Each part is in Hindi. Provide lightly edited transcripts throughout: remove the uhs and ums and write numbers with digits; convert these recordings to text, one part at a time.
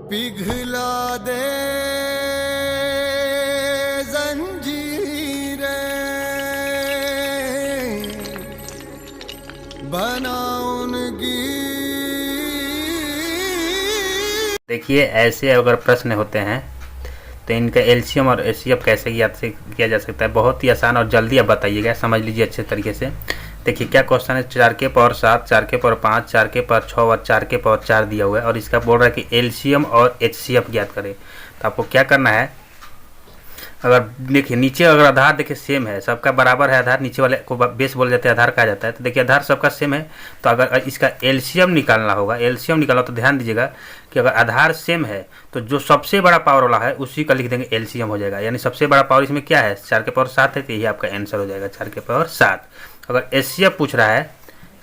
पिघला दे जंजीरें, बना उनकी। देखिए, ऐसे अगर प्रश्न होते हैं तो इनका एलसीएम और एचसीएफ कैसे किया जा सकता है। बहुत ही आसान और जल्दी आप बताइएगा, समझ लीजिए अच्छे तरीके से। देखिए क्या क्वेश्चन है, 4 के पावर 7, 4 के पावर 5, 4 के पावर 6 और 4 के पावर 4 दिया हुआ है और इसका बोल रहा है कि एलसीएम और एचसीएफ ज्ञात करें। तो आपको क्या करना है, अगर देखिए नीचे अगर आधार देखिए सेम है, सबका बराबर है आधार, नीचे वाले को बेस बोल जाते हैं, आधार कहा जाता है। तो देखिए आधार सबका सेम है, तो अगर इसका एलसीएम निकालना होगा, एलसीएम निकालना तो ध्यान दीजिएगा कि अगर आधार सेम है तो जो सबसे बड़ा पावर वाला है उसी का लिख देंगे एलसीएम हो जाएगा। यानी सबसे बड़ा पावर इसमें क्या है, 4 के पावर 7 है, तो यही आपका आंसर हो जाएगा 4 के पावर 7। अगर एचसीएफ पूछ रहा है,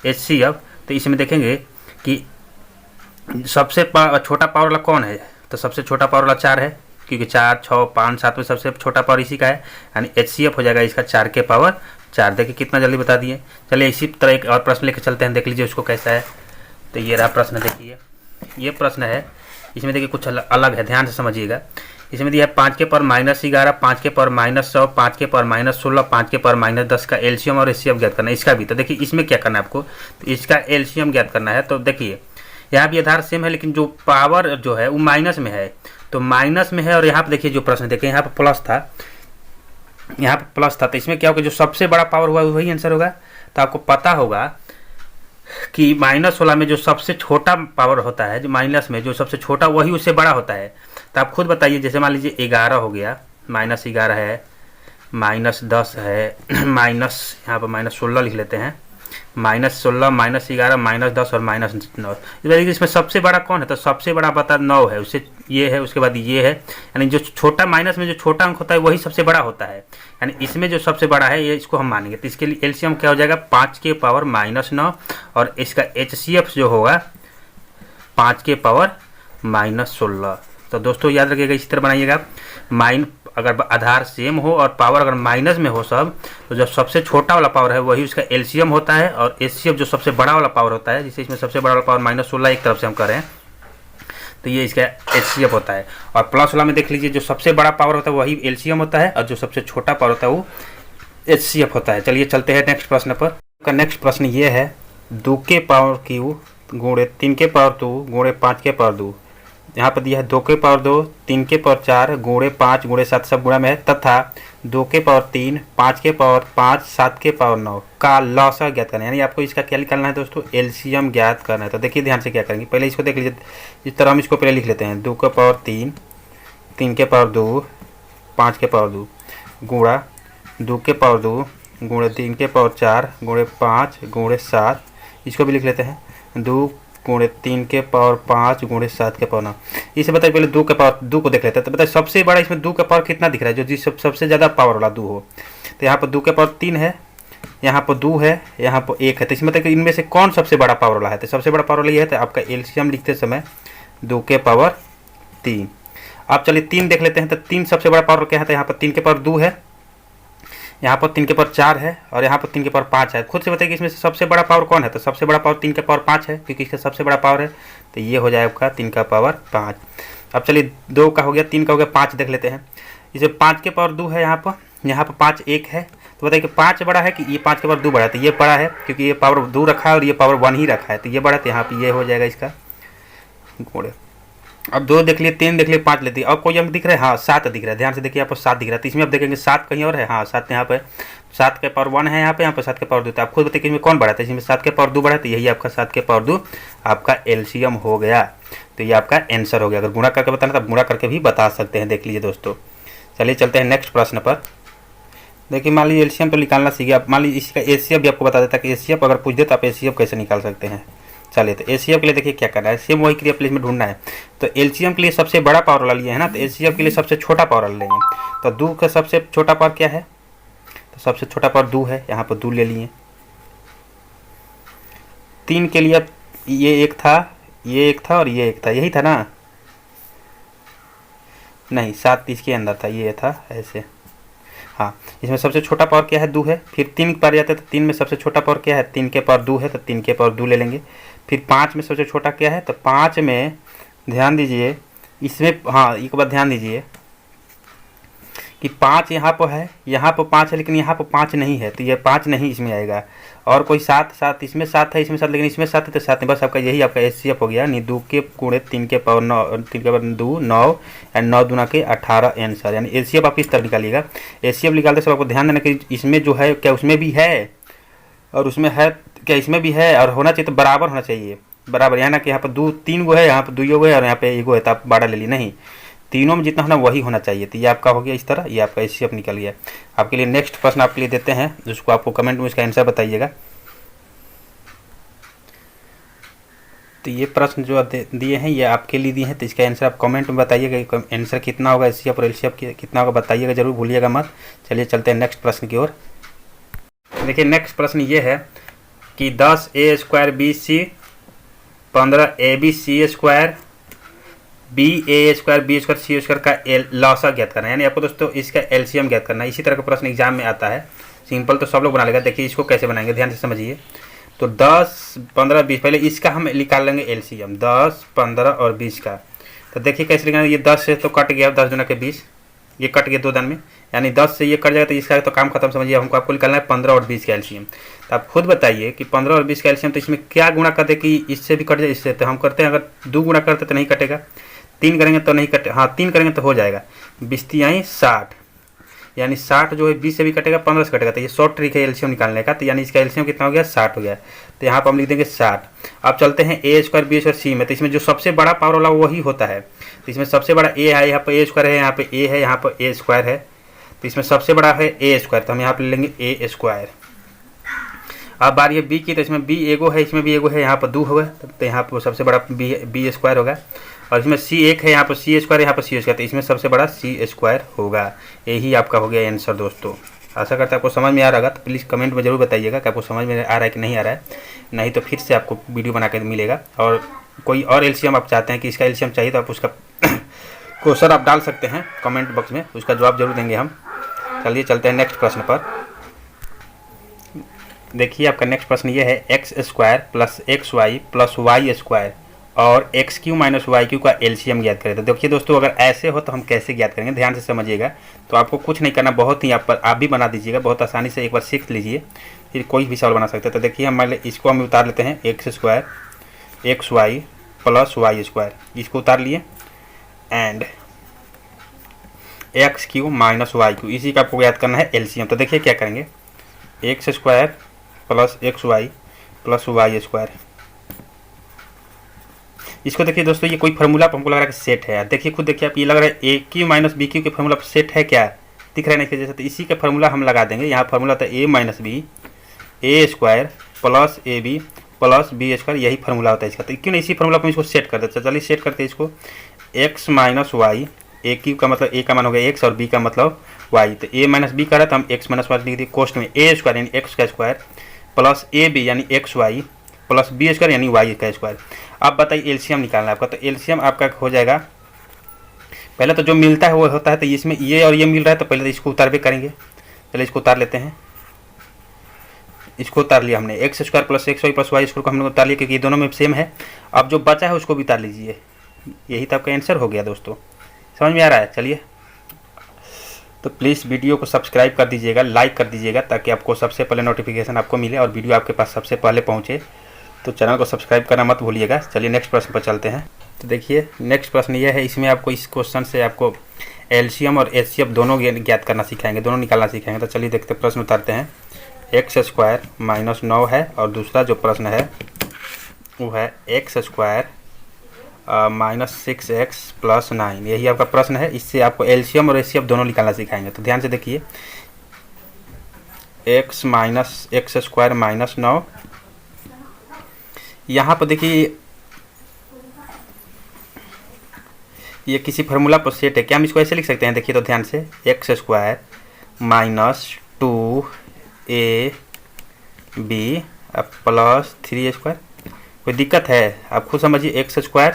एचसीएफ, तो इसमें देखेंगे कि सबसे छोटा पावर वाला कौन है, तो सबसे छोटा पावर वाला 4 है, क्योंकि 4, 6, 5, 7 में सबसे छोटा पावर इसी का है, यानी एचसीएफ हो जाएगा इसका 4 के पावर 4। देखिए कितना जल्दी बता दिए। चलिए इसी तरह एक और प्रश्न लेकर चलते हैं, देख लीजिए उसको कैसा है। तो ये रहा प्रश्न, देखिए ये प्रश्न है, इसमें देखिए कुछ अलग है, ध्यान से समझिएगा। इसमें दिया है 5 के पावर -11, 5 के पावर -100, 5 के पावर -16, 5 के पावर -10 का एलसीएम और एचसीएफ ज्ञात करना है। इसका भी तो देखिए इसमें क्या करना है आपको, तो इसका एलसीएम ज्ञात करना है। तो देखिए यहाँ भी आधार सेम है, लेकिन जो पावर जो है वो माइनस में है, तो माइनस में है। और यहाँ पर देखिए जो प्रश्न देखिए यहाँ पर प्लस था, यहाँ पर प्लस था, तो इसमें क्या होगा, जो सबसे बड़ा पावर हुआ वही आंसर होगा। तो आपको पता होगा कि -16 में जो सबसे छोटा पावर होता है, जो माइनस में जो सबसे छोटा वही उससे बड़ा होता है। तो आप खुद बताइए, जैसे मान लीजिए 11 हो गया, -11 है, -10 है, माइनस यहाँ पर -16 लिख लेते हैं, -16, -11, -10 और -9। इस बार इसमें सबसे बड़ा कौन है, तो सबसे बड़ा बता 9 है, उससे ये है, उसके बाद ये है, यानी जो छोटा माइनस में जो छोटा अंक होता है वही सबसे बड़ा होता है, यानी इसमें जो सबसे बड़ा है ये इसको हम मानेंगे। तो इसके लिए एलसीएम क्या हो जाएगा, 5 के पावर -9 और इसका एचसीएफ जो होगा 5 के पावर -16। तो दोस्तों याद रखिएगा, इसी तरह बनाइएगा। अगर आधार सेम हो और पावर अगर माइनस में हो सब, तो जो सबसे छोटा वाला पावर है वही उसका एलसीएम होता है, और एचसीएफ जो सबसे बड़ा वाला पावर होता है, जिसे इसमें सबसे बड़ा वाला पावर -16 एक तरफ से हम कर रहे हैं, तो ये इसका एचसीएफ होता है। और प्लस वाला में देख लीजिए, जो सबसे बड़ा पावर होता है वही एलसीएम होता है, और जो सबसे छोटा पावर होता है वो एचसीएफ होता है। चलिए चलते हैं नेक्स्ट प्रश्न पर। नेक्स्ट प्रश्न ये है, 2 के पावर q गुणे 3 के पावर 2 गुणे 5 के पावर 2। यहाँ पर दिया है 2 के पावर 2, 3 के पावर 4 गुणे 5 गुणे 7 सब गुणा में है, तथा 2 के पावर 3, 5 के पावर 5, 7 के पावर 9 का लॉसा ज्ञात करना है। यानी आपको इसका क्या निकालना है दोस्तों, एलसीएम ज्ञात करना है। तो देखिए ध्यान से क्या करेंगे, पहले इसको देख लीजिए, इस तरह हम इसको पहले लिख लेते हैं। 2 के पावर 3, 3 के पावर 2, 5 के पावर 2 गुणा 2 के पावर 2 गुणे 3 के पावर 4 गुणे 5 गुणे 7, इसको भी लिख लेते हैं। 2 गुणे 3 के पावर 5 गुणे 7 के पावर 9। इसे बताइए, पहले 2 के पावर 2 को देख लेते हैं। तो बताइए सबसे बड़ा इसमें 2 का पावर कितना दिख रहा है, जो जिस सबसे ज़्यादा पावर वाला 2 हो। तो यहाँ पर 2 के पावर 3 है, यहाँ पर 2 है, यहाँ पर 1 है। तो इसमें बताइए इनमें से कौन सबसे बड़ा पावर वाला है, तो सबसे बड़ा पावर वाला ये है। तो आपका एलसीएम लिखते समय 2 के पावर 3। आप चलिए 3 देख लेते हैं। तो 3 सबसे बड़ा पावर क्या है, तो यहाँ पर 3 के पावर 2 है, यहाँ पर 3 के पावर 4 है, और यहाँ पर 3 के पावर 5 है। खुद से बताइए कि इसमें से सबसे बड़ा पावर कौन है, तो सबसे बड़ा पावर 3 के पावर 5 है, क्योंकि इसका सबसे बड़ा पावर है। तो ये हो जाएगा आपका 3 का पावर 5। अब चलिए 2 का हो गया, 3 का हो गया, 5 देख लेते हैं। इसे 5 के पावर 2 है, यहाँ पर 5 1 है। तो बताइए कि 5 बड़ा है कि ये 5 के पावर 2 बड़ा है, तो ये बड़ा है, क्योंकि ये पावर 2 रखा है और ये पावर 1 ही रखा है, तो ये बड़ा है। तो यहाँ पर ये हो जाएगा इसका घोड़े। अब 2 देख लिए, 3 देख लिए, 5 लेते हैं। और कोई अंक दिख रहा है, हाँ 7 दिख रहा है, ध्यान से देखिए, यहाँ पर 7 दिख रहा है। तो इसमें आप देखेंगे 7 कहीं और है, हाँ 7 यहाँ पे, 7 के पावर 1 है, यहाँ पे 7 के पावर 2। तो आप खुद बताइए कि इसमें कौन बढ़ा था, इसमें 7 के पावर 2 बढ़ा, तो यही आपका 7 के पावर 2 आपका एलसीएम हो गया। तो ये आपका आंसर हो गया। अगर गुणा करके बताना तो गुणा करके भी बता सकते हैं, देख लीजिए दोस्तों। चलिए चलते हैं नेक्स्ट प्रश्न पर। देखिए मान लीजिए एलसीएम तो निकालना सीखिए आप, मान लीजिए इसका एचसीएफ भी आपको बता देता है कि एचसीएफ अगर पूछ दे तो आप एचसीएफ कैसे निकाल सकते हैं। चलिए तो एचसीएफ के लिए देखिए क्या करना है, सेम वही क्रिया प्लेस में ढूंढना है। तो एलसीएम के लिए सबसे बड़ा पावर वाला लिए है ना, तो एचसीएफ के लिए सबसे छोटा पावर वाला लेंगे। तो 2 का सबसे छोटा पावर क्या है, तो सबसे छोटा पावर 2 है, यहाँ पर 2 ले लिए। 3 के लिए ये 1 था, ये 1 था और ये 1 था, यही था ना, नहीं 7 इसके अंदर था, ये था ऐसे, हाँ। इसमें सबसे छोटा पावर क्या है, 2 है। फिर 3 पर जाते हैं तो 3 में सबसे छोटा पावर क्या है, 3 के पावर 2 है, तो 3 के पावर 2 ले लेंगे। फिर 5 में सबसे छोटा क्या है, तो 5 में ध्यान दीजिए इसमें हाँ एक बात ध्यान दीजिए कि 5 यहाँ पर है, यहाँ पर 5 है, लेकिन यहाँ पर 5 नहीं है, तो ये 5 नहीं इसमें आएगा। और कोई 7 इसमें 7 है, इसमें 7, लेकिन इसमें 7 है तो 7 नहीं, बस आपका यही आपका HCF हो गया। यानी 2 के गुणे 3 के पावर 9, 3 के पावर 2 9 एंड 9 दूना के 18 आंसर। यानी HCF आप इस तरह निकालिएगा। HCF निकालते समय आपको ध्यान देना कि इसमें जो है क्या उसमें भी है और उसमें है क्या इसमें भी है, और होना चाहिए तो बराबर होना चाहिए, बराबर। यहाँ ना कि यहाँ पर 3 गो है, यहाँ पर 2 गो है और यहाँ पे 1 गो है, तो आप 12 ले ली, नहीं, तीनों में जितना होना वही होना चाहिए। तो ये आपका हो गया इस तरह, ये आपका HCF निकल गया। आपके लिए नेक्स्ट प्रश्न आपके लिए देते हैं, जिसको आपको कमेंट में इसका आंसर बताइएगा। तो ये प्रश्न जो दिए हैं ये आपके लिए दिए हैं, तो इसका आंसर आप कमेंट में बताइएगा। आंसर कितना होगा HCF और LCF कितना होगा बताइएगा, जरूर भूलिएगा मत। चलिए चलते हैं नेक्स्ट प्रश्न की ओर। देखिए नेक्स्ट प्रश्न ये है कि 10a² BC 15ab C² BA² B² C² का लॉसा ज्ञात करना है। यानी आपको दोस्तों इसका LCM ज्ञात करना है। इसी तरह का प्रश्न एग्जाम में आता है, सिंपल तो सब लोग बना लेगा। देखिए इसको कैसे बनाएंगे, ध्यान से समझिए। तो 10 15 20 पहले इसका हम निकाल लेंगे LCM, 10 15 और 20 का। तो देखिए कैसे लिखना है, ये 10 से तो कट गया, 10 दूना के 20, ये कट गया 2 दान में, यानी 10 से ये कट जाएगा तो इसका तो काम खत्म। समझिए हमको आपको निकालना है 15 और 20 का LCM। तो आप खुद बताइए कि 15 और 20 का LCM, तो इसमें क्या गुणा कर दे कि इससे भी कट जाए, इससे। तो हम करते हैं, अगर 2 गुणा करते तो नहीं कटेगा, 3 करेंगे तो नहीं कटे, हाँ 3 करेंगे तो हो जाएगा। 20 3 60, यानी 60 जो है 20 से भी कटेगा, 15 से कटेगा। तो ये शॉर्ट ट्रिक है LCM निकालने का। तो यानी इसका LCM कितना हो गया, 60 हो गया। तो यहाँ पर हम लिख देंगे 60। अब चलते हैं A² B² C में। तो इसमें जो सबसे बड़ा पावर वाला वही होता है। तो इसमें सबसे बड़ा A है, यहाँ पर A² है, यहाँ पे A है, यहाँ पर A² है। तो इसमें सबसे बड़ा है A², तो हम यहाँ पर ले लेंगे A²। अब बारी है B की, तो इसमें B एगो है, इसमें भी एगो है, यहाँ पर 2 होगा, तो यहाँ पर सबसे बड़ा B² होगा। और इसमें C 1 है, यहाँ पर C², यहाँ पर C², तो इसमें सबसे बड़ा C² होगा। यही आपका हो गया आंसर दोस्तों। आशा करता है आपको समझ में आ रहा होगा। तो प्लीज़ कमेंट में जरूर बताइएगा कि आपको समझ में आ रहा है कि नहीं आ रहा है, नहीं तो फिर से आपको वीडियो बना के मिलेगा। और कोई और LCM आप चाहते हैं कि इसका LCM चाहिए, तो आप उसका क्वेश्चन आप डाल सकते हैं कमेंट बॉक्स में, उसका जवाब जरूर देंगे हम। चलिए चलते हैं नेक्स्ट प्रश्न पर। देखिए आपका नेक्स्ट प्रश्न ये है, x² + xy + y² और x³ - y³ का LCM ज्ञात करें। तो देखिए दोस्तों, अगर ऐसे हो तो हम कैसे ज्ञात करेंगे, ध्यान से समझिएगा। तो आपको कुछ नहीं करना, बहुत ही आप भी बना दीजिएगा, बहुत आसानी से एक बार सीख लीजिए, फिर कोई भी सवाल बना सकते हैं। तो देखिए हम इसको हम उतार लेते हैं, x² xy + y², इसको उतार लिए, एंड x³ - y³, इसी का आपको याद करना है LCM। तो देखिए क्या करेंगे, x² + xy + y²। इसको देखिए दोस्तों, ये कोई फार्मूला हमको लग रहा है कि सेट है। देखिए खुद देखिए आप, ये लग रहा है AQ - BQ के फार्मूला सेट है, क्या दिख रहा है नहीं जैसे। तो इसी का फार्मूला हम लगा देंगे। यहाँ फार्मूला था A - B A² + AB + B², यही फार्मूला होता है इसका। तो क्यों नहीं इसी फार्मूला पर इसको सेट कर देते। चलिए सेट करते हैं इसको। x - y, AQ का मतलब A का मान हो गया x और B का मतलब y। तो A - B करा तो हम x - y लिख दिए कोष्ट में, A² यानी x का स्क्वायर + AB यानी xy + B² यानी y का स्क्वायर। अब बताइए LCM निकालना है आपका। तो LCM आपका हो जाएगा, पहले तो जो मिलता है वो होता है। तो इसमें ये और ये मिल रहा है, तो पहले तो इसको उतार भी करेंगे। चलिए इसको उतार लेते हैं। इसको उतार लिया हमने, x² + xy + y² को हमने उतार लिया, क्योंकि ये दोनों में सेम है। अब जो बचा है उसको भी उतार लीजिए। यही तो आपका आंसर हो गया दोस्तों। समझ में आ रहा है। चलिए तो प्लीज़ वीडियो को सब्सक्राइब कर दीजिएगा, लाइक कर दीजिएगा, ताकि आपको सबसे पहले नोटिफिकेशन आपको मिले और वीडियो आपके पास सबसे पहले पहुँचे। तो चैनल को सब्सक्राइब करना मत भूलिएगा। चलिए नेक्स्ट प्रश्न पर चलते हैं। तो देखिए नेक्स्ट प्रश्न ये है, इसमें आपको इस क्वेश्चन से आपको LCM और HCF दोनों ज्ञात करना सिखाएंगे, दोनों निकालना सिखाएंगे। तो चलिए देखते प्रश्न उतारते हैं। x² - 9 है, और दूसरा जो प्रश्न है वो है x² - 6x + 9, यही आपका प्रश्न है। इससे आपको LCM और HCF दोनों निकालना सिखाएंगे। तो ध्यान से देखिए, x - x² - 9, यहाँ पर देखिए ये किसी फार्मूला पर सेट है। क्या हम इसको ऐसे लिख सकते हैं, देखिए तो ध्यान से, x² - 2ab + 3a²। कोई दिक्कत है, आप खुद समझिए। x²,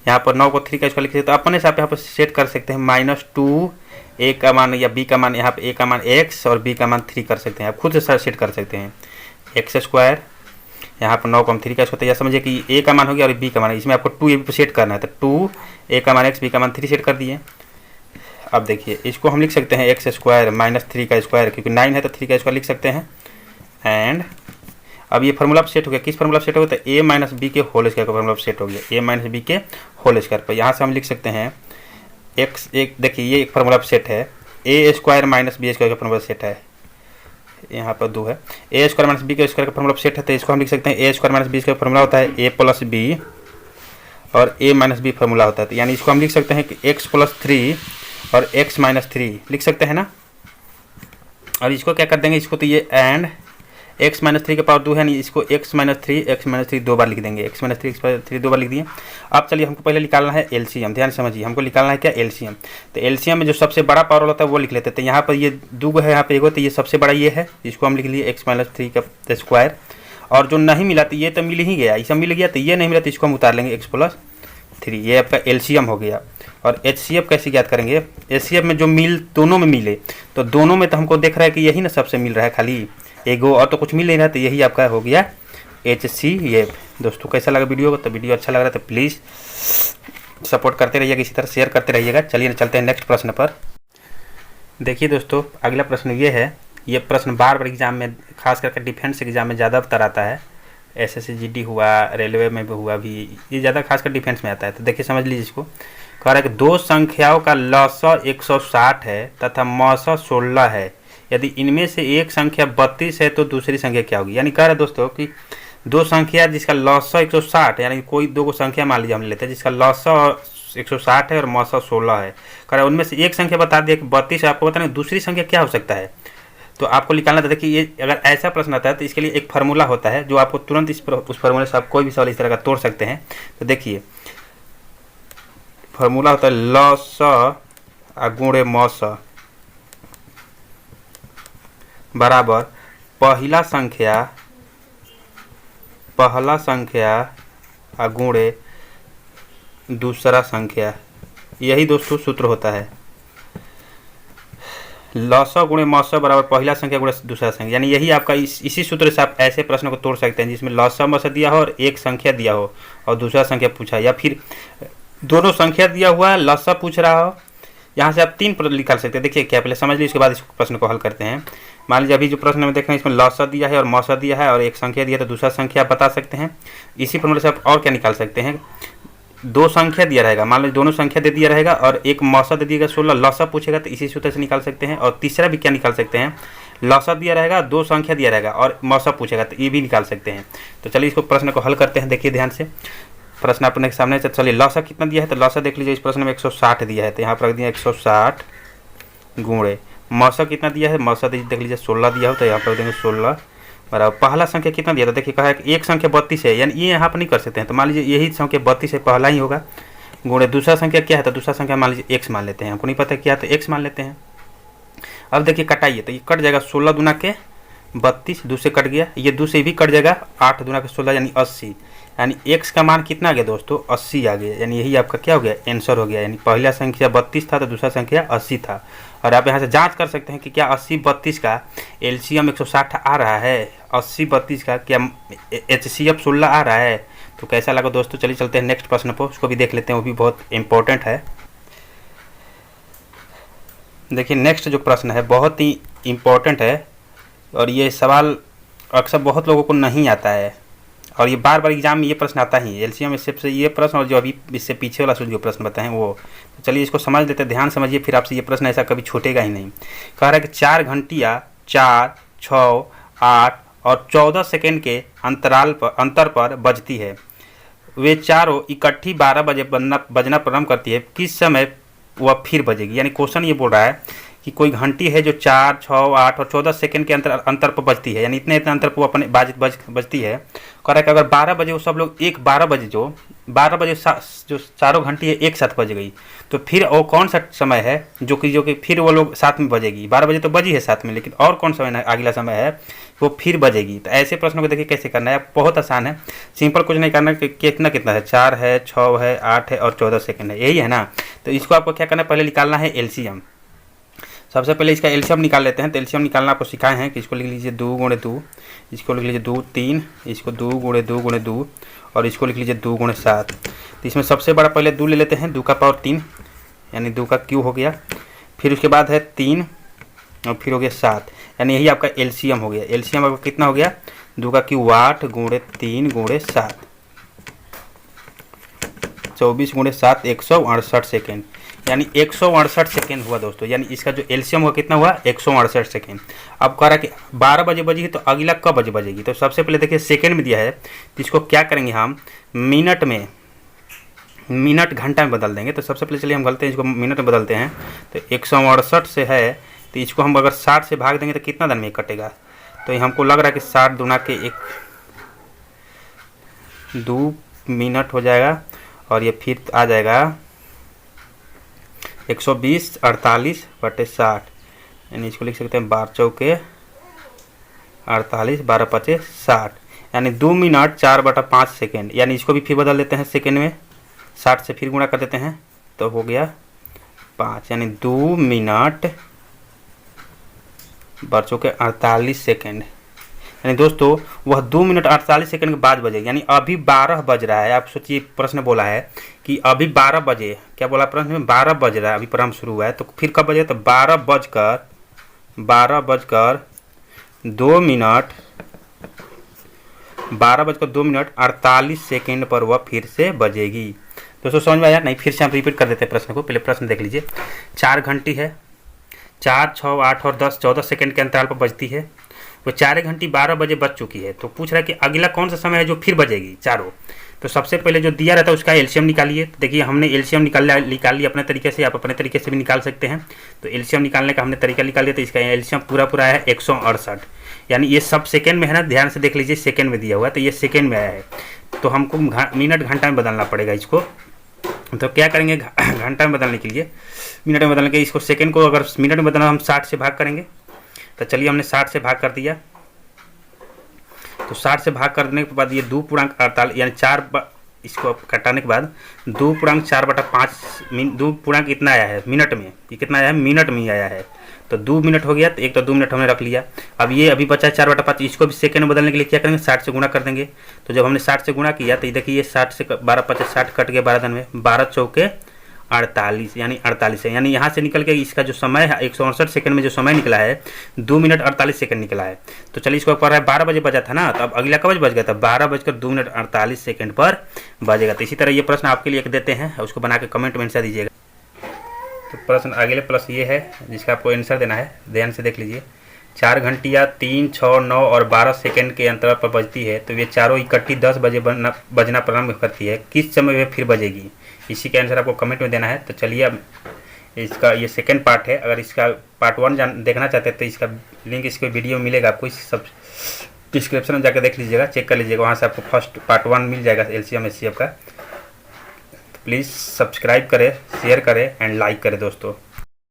यहाँ पर 9 को 3 का स्क्वायर लिख सकते, तो अपने से आप यहाँ पर सेट कर सकते हैं। -2 a का मान या b का मान, यहाँ पे a का मान x और b का मान 3 कर सकते हैं। आप खुद से सेट कर सकते हैं। x² यहाँ पर 9 कम 3 का स्क्वायर, तो यह समझिए कि ए का मान हो गया और बी का मान है। इसमें आपको 2 ए पर सेट करना है, तो 2 ए का मान x, बी का मान 3 सेट कर दिए। अब देखिए इसको हम लिख सकते हैं एक्स स्क्वायर माइनस 3 का स्क्वायर, क्योंकि 9 है तो 3 का स्क्वायर लिख सकते हैं। एंड अब ये फार्मूला सेट हो गया, किस फार्मूला सेट हो गया, तो ए माइनस बी के होल स्क्वायर का फार्मूला सेट हो गया, ए माइनस बी के होल स्क्वायर पर। यहाँ से हम लिख सकते हैं एक्स, एक देखिए ये एक फार्मूला सेट है, A square minus B square का फार्मूला सेट है, यहाँ पर 2 है, ए स्क्वायर माइनस बी के स्क्वायर का फार्मूला सेट है, तो इसको हम लिख सकते हैं A square minus B square formula होता है ए प्लस बी और ए माइनस बी फार्मूला होता है, तो यानी इसको हम लिख सकते हैं कि एक्स प्लस 3 और x माइनस 3 लिख सकते हैं ना। और इसको क्या कर देंगे, इसको तो ये एंड x माइनस 3 के पावर 2 है नहीं, इसको x माइनस 3 2 बार लिख देंगे, x माइनस 3 2 बार लिख दिए। अब चलिए हमको पहले निकालना है एलसीएम, ध्यान समझिए, हमको निकालना है क्या, एलसीएम। तो एलसीएम में जो सबसे बड़ा पावर होता है वो लिख लेते हैं। तो यहाँ पर ये 2 है, यहाँ पे 1 तो ये सबसे बड़ा ये है, इसको हम लिख लिए x माइनस 3 का स्क्वायर। और जो नहीं मिला तो ये तो मिल ही गया, इसे मिल गया, तो ये नहीं मिला तो इसको हम उतार लेंगे x प्लस 3, ये आपका एलसीएम हो गया। और एचसीएफ कैसे ज्ञात करेंगे, एचसीएफ में जो दोनों में मिले, तो दोनों में तो हमको देख रहा है कि यही ना सबसे मिल रहा है, खाली एगो और तो कुछ मिल नहीं रहा, तो यही आपका हो गया एचसीएफ। दोस्तों कैसा लगा वीडियो को, तो वीडियो अच्छा लग रहा है तो प्लीज़ सपोर्ट करते रहिएगा, इसी तरह शेयर करते रहिएगा। चलिए चलते हैं नेक्स्ट प्रश्न पर। देखिए दोस्तों अगला प्रश्न ये है, ये प्रश्न बार बार एग्जाम में, खास करके डिफेंस एग्जाम में ज़्यादातर आता है, एसएससी जीडी हुआ, रेलवे में भी हुआ भी, ये ज़्यादा खासकर डिफेंस में आता है। तो देखिए समझ लीजिए, इसको कह रहा है कि 2 संख्याओं का लसा 160 है तथा मसा 16 है, यदि इनमें से एक संख्या 32 है तो दूसरी संख्या क्या होगी। यानी कह रहा है दोस्तों कि 2 संख्या जिसका लसा 160, यानी कोई 2 संख्या मान लीजिए हम लेते हैं जिसका लसा 160 है और मसा 16 है, कह रहा है उनमें से एक संख्या बता दिया कि 32 है, आपको बताना दूसरी संख्या क्या हो सकता है, तो आपको निकालना था। देखिए ये अगर ऐसा प्रश्न आता है तो इसके लिए एक फार्मूला होता है जो आपको तुरंत उस फार्मूले से आप कोई भी सवाल इस तरह का तोड़ सकते हैं। तो देखिए फार्मूला होता है लसा गुणे मसा बराबर पहला संख्या गुणे दूसरा संख्या, यही दोस्तों सूत्र होता है। लसा गुणे मसा बराबर पहला संख्या गुणे दूसरा संख्या, यानी यही आपका इसी सूत्र से आप ऐसे प्रश्न को तोड़ सकते हैं जिसमें लसा मसा दिया हो और एक संख्या दिया हो और दूसरा संख्या पूछा, या फिर दोनों संख्या दिया हुआ है लसा पूछ रहा हो। यहाँ से आप 3 प्रश्न निकाल सकते हैं। देखिए क्या, पहले समझ लीजिए, उसके बाद इस प्रश्न को हल करते हैं। मान लीजिए अभी जो प्रश्न में देख रहे हैं इसमें लसा दिया है और मसा दिया है और एक संख्या दिया, तो दूसरा संख्या आप बता सकते हैं। इसी फॉर्मूले से आप और क्या निकाल सकते हैं, 2 संख्या दिया रहेगा, मान लीजिए दोनों संख्या दे दिया रहेगा और एक मौसा दे दिएगा 16, लसा पूछेगा तो इसी सूत्र से निकाल सकते हैं। और तीसरा भी क्या निकाल सकते हैं, लसा दिया रहेगा, 2 संख्या दिया रहेगा और मौसा पूछेगा तो ये भी निकाल सकते हैं। तो चलिए इसको प्रश्न को हल करते हैं। देखिए ध्यान से प्रश्न अपने सामने से, चलिए लसा कितना दिया है, तो लसा देख लीजिए, इस प्रश्न में 160 दिया है, तो यहाँ पर रख दिया 160 गुणे मौसा कितना दिया है, मौसा देख लीजिए 16 दिया हो, तो यहाँ पर रख देंगे 16 बराबर पहला संख्या कितना दिया था। देखिए कहा है कि एक संख्या 32 है, यानी ये यहाँ पर नहीं कर सकते हैं, तो मान लीजिए यही संख्या 32 है, पहला ही होगा, गुणे दूसरा संख्या क्या है, तो दूसरा संख्या मान लीजिए x मान लेते हैं, हमको नहीं पता क्या है तो x मान लेते हैं। अब देखिए कटाइए, तो ये कट जाएगा 16 दूना के 32, 2 से कट गया, ये 2 से भी कट जाएगा, 8 दूना के 16 यानी 80, यानी x का मान कितना आ गया दोस्तों, 80 आ गया, यानी यही आपका क्या हो गया, आंसर हो गया। यानी पहला संख्या 32 था तो दूसरा संख्या 80 था। और आप यहाँ से जांच कर सकते हैं कि क्या 80 32 का एलसीएम 160 आ रहा है, 80 32 का क्या एचसीएफ 16 आ रहा है। तो कैसा लगा दोस्तों, चलिए चलते हैं नेक्स्ट प्रश्न पर, उसको भी देख लेते हैं, वो भी बहुत इंपॉर्टेंट है। देखिए नेक्स्ट जो प्रश्न है बहुत ही इम्पोर्टेंट है और ये सवाल अक्सर बहुत लोगों को नहीं आता है और ये बार बार एग्जाम में ये प्रश्न आता ही, एलसीएम से ये प्रश्न और जो अभी इससे पीछे वाला जो प्रश्न बताएं वो। तो चलिए इसको समझ लेते हैं, ध्यान समझिए, फिर आपसे ये प्रश्न ऐसा कभी छूटेगा ही नहीं। कह रहा है कि 4 घंटियाँ 4, 6, 8 और 14 सेकेंड के अंतर पर बजती है, वे चारों इकट्ठी 12 बजे बजना प्रारंभ करती है, किस समय वह फिर बजेगी। यानी क्वेश्चन ये बोल रहा है कि कोई घंटी है जो 4, 6, 8 और 14 सेकंड के अंतर पर बजती है, यानी इतने अंतर पर वो अपने बजती है। कह रहा है कि अगर 12 बजे वो सब लोग 12 बजे जो चारों घंटी है एक साथ बज गई, तो फिर वो कौन सा समय है जो कि फिर वो लोग साथ में बजेगी। 12 बजे तो बजी है साथ में, लेकिन और कौन सा अगला समय है वो फिर बजेगी। तो ऐसे प्रश्नों को देखिए कैसे करना है, बहुत आसान है, सिंपल कुछ नहीं करना कि कितना है, 4 है, 6 है, 8 है और 14 सेकंड है, यही है ना। तो इसको आपको क्या करना है, पहले निकालना है एलसीएम। सबसे पहले इसका एलसीएम निकाल लेते हैं। तो एलसीएम निकालना आपको सिखाए हैं कि इसको लिख लीजिए 2 गुणे 2, इसको लिख लीजिए 2 3, इसको 2 गुणे 2 गुणे 2 और इसको लिख लीजिए 2 गुणे 7। तो इसमें सबसे बड़ा पहले 2 ले लेते हैं, 2 का पावर 3 यानी 2 का क्यू हो गया। फिर उसके बाद है 3 और फिर हो गया 7, यानी यही आपका एलसीएम हो गया। एलसीएम आपका कितना हो गया, 2 का क्यू 8 गुणे 3 गुणे 7, 24 गुणे 7 168 सेकेंड, यानी 168 सेकेंड हुआ दोस्तों। यानी इसका जो एलसीएम हुआ कितना हुआ, 168 सेकेंड। अब कह रहा है कि 12 बजे बजेगी तो अगला कब बजे बजेगी। तो सबसे पहले देखिए सेकेंड में दिया है, तो इसको क्या करेंगे हम मिनट में, मिनट घंटा में बदल देंगे। तो सबसे पहले चलिए हम गलते हैं, इसको मिनट में बदलते हैं। तो 168 से है, तो इसको हम अगर 60 से भाग देंगे तो कितना दिन में कटेगा। तो ये हमको लग रहा है कि 60 दूना के 2 मिनट हो जाएगा और ये फिर आ जाएगा 120 48 बटे 60, यानी इसको लिख सकते हैं 12 चौके 48 12 पचे 60, यानी 2 मिनट 4/5 सेकेंड। यानी इसको भी फिर बदल देते हैं सेकेंड में, 60 से फिर गुणा कर देते हैं तो हो गया 5, यानी 2 मिनट 12 चौके 48 सेकेंड। यानी दोस्तों वह 2 मिनट 48 सेकंड के बाद बजेगी, यानी अभी 12 बज रहा है। आप सोचिए प्रश्न बोला है कि अभी 12 बजे, क्या बोला प्रश्न में, 12 बज रहा है, अभी प्रारंभ शुरू हुआ है। तो फिर कब बजे, तो 12 बजकर 2 मिनट 48 सेकंड पर वह फिर से बजेगी। दोस्तों समझ में आया नहीं, फिर से हम रिपीट कर देते हैं प्रश्न को। पहले प्रश्न देख लीजिए। 4 घंटी है, 4 6 8 और 10 14 सेकंड के अंतराल पर बजती है। वो 4 घंटी 12 बजे बज चुकी है। तो पूछ रहा है कि अगला कौन सा समय है जो फिर बजेगी चारों। तो सबसे पहले जो दिया रहता है उसका एलसीएम निकालिए। तो देखिए हमने एलसीएम निकाल लिया अपने तरीके से, आप अपने तरीके से भी निकाल सकते हैं। तो एलसीएम निकालने का हमने तरीका निकाल लिया। तो इसका एलसीएम पूरा है 168, यानी ये सब सेकेंड में है ना, ध्यान से देख लीजिए, सेकेंड में दिया हुआ है तो ये सेकेंड में आया है। तो हमको मिनट घंटा में बदलना पड़ेगा इसको। तो क्या करेंगे, घंटा में बदलने के लिए, मिनट में बदलने के, इसको सेकेंड को अगर मिनट में बदलना हम 60 से भाग करेंगे। तो चलिए हमने 60 से भाग कर दिया। तो 60 से भाग करने के बाद ये 2 पूर्णांक 48, यानी 4 इसको कटाने के बाद 2 पूर्णांक 4/5 2 पूर्णांक इतना आया है मिनट में, ये कितना आया है, मिनट में आया है। तो 2 मिनट हो गया। तो एक तो 2 मिनट हमने रख लिया। अब ये अभी बचा 4/5, इसको भी सेकेंड में बदलने के लिए क्या करेंगे, 60 से गुणा कर देंगे। तो जब हमने 60 से गुणा किया तो ये देखिए 60 से 12 5 60 कट गया 12 दिन में, 12 चौके 48, यानी 48 है। यानी यहाँ से निकल के इसका जो समय है 168 सेकंड में जो समय निकला है 2 मिनट 48 सेकंड निकला है। तो चलिए इसको कर रहा है 12 बजे बजा था ना, तो अब अगला कब बज गया था, 12 बजकर 2 मिनट 48 सेकंड पर बजेगा। तो इसी तरह ये प्रश्न आपके लिए देते हैं, उसको बना के कमेंट में आंसर दीजिएगा। तो प्रश्न अगले प्लस ये है जिसका आपको आंसर देना है, ध्यान से देख लीजिए। 4 घंटियाँ 3 6 9 और 12 सेकंड के अंतराल पर बजती है। तो ये चारों इकट्ठी 10 बजे बजना प्रारंभ करती है। किस समय वे फिर बजेगी, इसी का आंसर आपको कमेंट में देना है। तो चलिए अब इसका ये सेकंड पार्ट है। अगर इसका पार्ट 1 देखना चाहते हैं तो इसका लिंक इसके वीडियो में मिलेगा आपको, इस सब डिस्क्रिप्शन में जाकर देख लीजिएगा, चेक कर लीजिएगा, वहाँ से आपको फर्स्ट पार्ट 1 मिल जाएगा एलसीएम एचसीएफ का। प्लीज़ सब्सक्राइब करें, शेयर करें एंड लाइक करें दोस्तों।